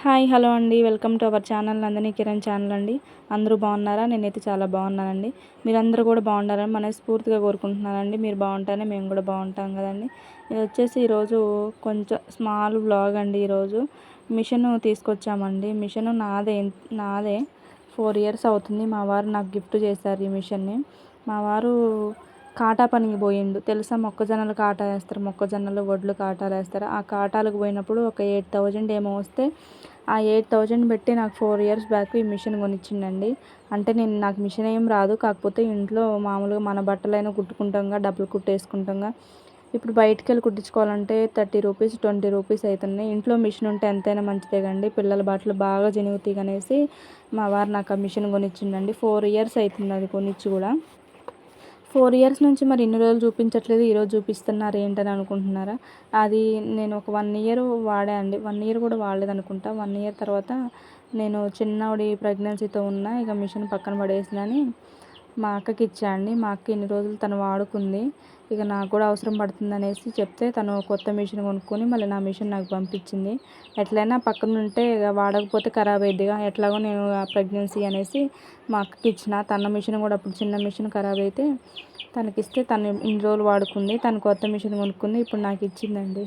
Hi hello అండి. Welcome to our channel Nandini Kiran channel అండి. అందరూ బాగున్నారా? నేనైతే చాలా బాగున్నానండి. మీరందరూ కూడా బాగుండాలని మనస్ఫూర్తిగా కోరుకుంటున్నానండి. మీరు బాగుంటేనే మేము కూడా బాగుంటాం కదండి. ఇది వచ్చేసి ఈరోజు కొంచెం స్మాల్ వ్లాగ్ అండి. ఈరోజు మిషన్ తీసుకొచ్చామండి. మిషన్ నాదే 4 ఇయర్స్ అవుతుంది. మా వారు నాకు గిఫ్ట్ చేశారు ఈ మిషన్ని. మా వారు కాటా పనికి పోయిండు తెలుసా. మొక్కజొన్నలు కాటా వేస్తారు, మొక్కజొన్నలు వడ్లు కాటాలు వేస్తారు. ఆ కాటాలకు పోయినప్పుడు ఒక 8,000 ఏమో వస్తే ఆ 8,000 పెట్టి నాకు 4 ఇయర్స్ బ్యాక్ ఈ మిషన్ కొనిచ్చిండండి. అంటే నాకు మిషన్ ఏం రాదు, కాకపోతే ఇంట్లో మామూలుగా మన బట్టలైనా కుట్టుకుంటాంగా, డబ్బులు కుట్టేసుకుంటాంగా. ఇప్పుడు బయటికి వెళ్ళి కుట్టించుకోవాలంటే 30 రూపీస్ 20 రూపీస్ అవుతున్నాయి. ఇంట్లో మిషన్ ఉంటే ఎంతైనా మంచిదే కండి. పిల్లల బట్టలు బాగా జనుగుతాయి అనేసి మా వారు నాకు ఆ మిషన్ కొనిచ్చిండండి. 4 ఇయర్స్ అవుతుంది అది కొనిచ్చి కూడా. 4 ఇయర్స్ నుంచి మరి ఇన్ని రోజులు చూపించట్లేదు, ఈరోజు చూపిస్తున్నారు ఏంటని అనుకుంటున్నారా? అది నేను ఒక 1 ఇయర్ వాడా అండి. 1 ఇయర్ కూడా వాడలేదు అనుకుంటా. 1 ఇయర్ తర్వాత నేను చిన్నోడి ప్రెగ్నెన్సీతో ఉన్నా, ఇక మిషన్ పక్కన పడేసినని మా అక్కకి ఇచ్చా అండి. మా అక్క ఇన్ని రోజులు తను వాడుకుంది, ఇక నాకు కూడా అవసరం పడుతుంది అనేసి చెప్తే తను కొత్త మిషన్ కొనుక్కొని మళ్ళీ నా మిషన్ నాకు పంపించింది. ఎట్లయినా పక్కన ఉంటే ఇక వాడకపోతే ఖరాబ్ అయ్యిద్దిగా, ఎట్లాగో నేను ప్రెగ్నెన్సీ అనేసి మా అక్కకి ఇచ్చిన. తన మిషన్ కూడా అప్పుడు చిన్న మిషన్ ఖరాబ్ అయితే తనకిస్తే తను ఇన్ని రోజులు వాడుకుంది. తను కొత్త మిషన్ కొనుక్కుంది, ఇప్పుడు నాకు ఇచ్చిందండి.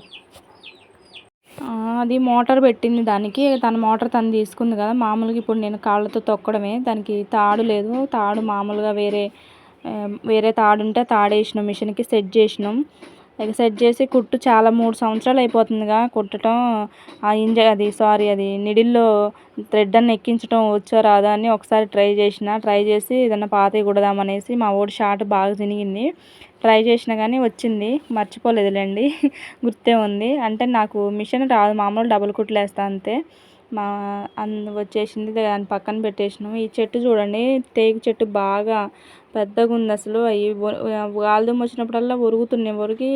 అది మోటార్ పెట్టింది దానికి, తన మోటార్ తను తీసుకుంది కదా. మామూలుగా ఇప్పుడు నేను కాళ్ళతో తొక్కడమే, దానికి తాడు లేదు. తాడు మామూలుగా వేరే తాడు ఉంటే తాడు వేసినాం, మిషన్కి సెట్ చేసినాం. ఇక సెట్ చేసి కుట్టు చాలా 3 సంవత్సరాలు అయిపోతుందిగా కుట్టడం. అది నిడిల్లో థ్రెడ్ అన్న ఎక్కించడం వచ్చో రాదా అని ఒకసారి ట్రై చేసి ఏదన్నా పాతవి కుడదామనేసి. మా ఓడి షార్ట్ బాగా తినిగింది, ట్రై చేసినా కానీ వచ్చింది, మర్చిపోలేదులేండి. గుర్తే ఉంది. అంటే నాకు మిషన్ రాదు, మామూలు డబుల్ కుట్లు వేస్తా అంతే. వచ్చేసింది, దాన్ని పక్కన పెట్టేసినాం. ఈ చెట్టు చూడండి, తేగు చెట్టు బాగా పెద్దగా ఉంది అసలు. అవి గాలిదుమ్ము వచ్చినప్పుడల్లా ఒరిగి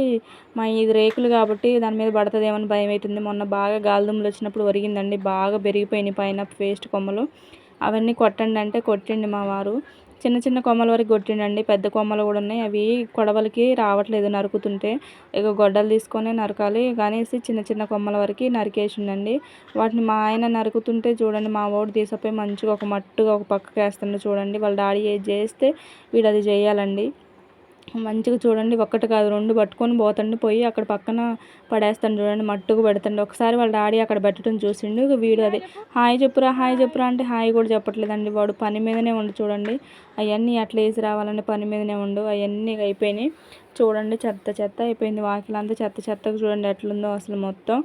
ఇది రేకులు కాబట్టి దాని మీద పడుతుంది ఏమని భయం అవుతుంది. మొన్న బాగా గాలిదుమ్ములు వచ్చినప్పుడు ఒరిగిందండి, బాగా పెరిగిపోయినాయి పైన పేస్ట్ కొమ్మలు. అవన్నీ కొట్టండి అంటే కొట్టిండి మా వారు. చిన్న చిన్న కొమ్మల వరకు కొట్టిండండి, పెద్ద కొమ్మలు కూడా ఉన్నాయి. అవి కొడవలికి రావట్లేదు నరుకుతుంటే. ఇక గొడ్డలు తీసుకొని నరకాలి అనేసి చిన్న చిన్న కొమ్మల వరకు నరికేసిండండి. వాటిని మా ఆయన నరుకుతుంటే చూడండి, మా వాడు తీసపోయి మంచిగా ఒక మట్టుగా ఒక పక్కకి వేస్తుండే చూడండి. వాళ్ళ డాడీ ఏది చేస్తే వీడు అది చేయాలండి. మంచిగా చూడండి, ఒక్కటి కాదు 2 పట్టుకొని పోయి అక్కడ పక్కన పడేస్తాను చూడండి, మట్టుకు పెడతాండి. ఒకసారి వాళ్ళ డాడీ అక్కడ పెట్టడం చూసిండు, వీడు అది హాయ్ చెప్పురా అంటే హాయ్ కూడా చెప్పట్లేదండి. వాడు పని మీదనే ఉండి చూడండి, అవన్నీ అట్లా వేసి రావాలంటే పని మీదనే ఉండు. అవన్నీ అయిపోయినాయి చూడండి, చెత్త అయిపోయింది. వాకిలంతా చెత్తగా చూడండి ఎట్లుందో అసలు. మొత్తం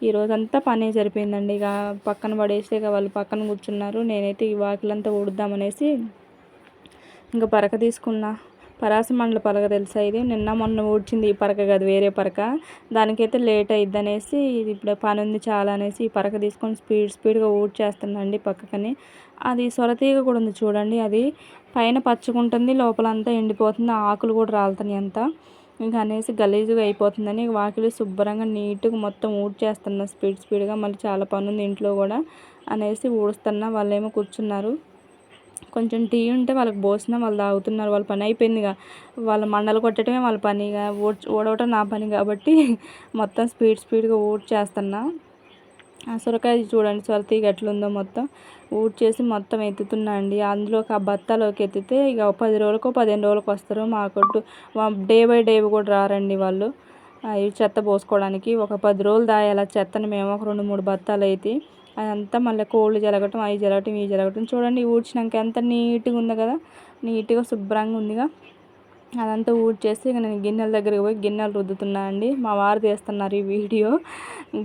ఈరోజంతా పనే సరిపోయిందండి. ఇక పక్కన పడేస్తే ఇక వాళ్ళు పక్కన కూర్చున్నారు. నేనైతే ఈ వాకిలంతా ఊడుద్దామనేసి ఇంకా పరక తీసుకున్నా. పరాసమండల పరక తెలుసా, ఇది నిన్న మొన్న ఊడ్చింది ఈ పరక కాదు, వేరే పరక. దానికైతే లేట్ అయ్యిద్ది అనేసి, ఇది ఇప్పుడు పని ఉంది చాలా అనేసి ఈ పరక తీసుకొని స్పీడ్గా ఊడ్చేస్తుందండి పక్కకని. అది సొరతీగ కూడా ఉంది చూడండి, అది పైన పచ్చుకుంటుంది, లోపలంతా ఎండిపోతుంది, ఆకులు కూడా రాలుతున్నాయి అంతా. ఇంకా అనేసి గలీజుగా అయిపోతుందని వాకిలి శుభ్రంగా నీట్గా మొత్తం ఊడ్చేస్తున్నా స్పీడ్గా. మళ్ళీ చాలా పని ఉంది ఇంట్లో కూడా అనేసి ఊడుస్తున్నా. వాళ్ళేమో కూర్చున్నారు. కొంచెం టీ ఉంటే వాళ్ళకి పోసినా వాళ్ళు తాగుతున్నారు. వాళ్ళ పని అయిపోయిందిగా, వాళ్ళ మండలు కొట్టడమే వాళ్ళ పనిగా, ఊడవటం నా పని కాబట్టి మొత్తం స్పీడ్గా ఊడ్చేస్తున్నా. ఆ సొరకాయ చూడండి, సొరతీగ ఎట్లుందో మొత్తం ఊడ్చేసి మొత్తం ఎత్తుతున్నా అండి. అందులోకి ఆ బత్తాలోకి ఎత్తితే ఇక 10 రోజులకో 15 రోజులకు వస్తారు. మా కొట్టు డే బై డే కూడా రారండి వాళ్ళు ఈ చెత్త పోసుకోవడానికి. ఒక 10 రోజులు దాయాలి చెత్తని మేము. ఒక 2-3 బత్తాలు అయితే అదంతా మళ్ళీ కోళ్ళు జరగటం, అవి జరగటం చూడండి. ఊడ్చినాక ఎంత నీట్గా ఉంది కదా, నీట్గా శుభ్రంగా ఉందిగా. అదంతా ఊడ్చేసి ఇక నేను గిన్నెల దగ్గరికి పోయి గిన్నెలు రుద్దుతున్నా అండి. మా వారు తీస్తున్నారు ఈ వీడియో.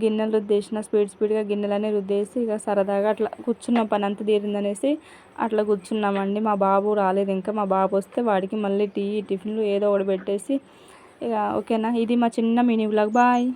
గిన్నెలు రుద్దేసిన స్పీడ్గా గిన్నెలన్నీ రుద్దేసి ఇక సరదాగా అట్లా కూర్చున్న, పని అంతా తీరిందనేసి అట్లా కూర్చున్నామండి. మా బాబు రాలేదు ఇంకా. మా బాబు వస్తే వాడికి మళ్ళీ టిఫిన్లు ఏదో ఒకటి పెట్టేసి ఇక ఓకేనా. ఇది మా చిన్న మినీ వ్లాగ్. బాయ్.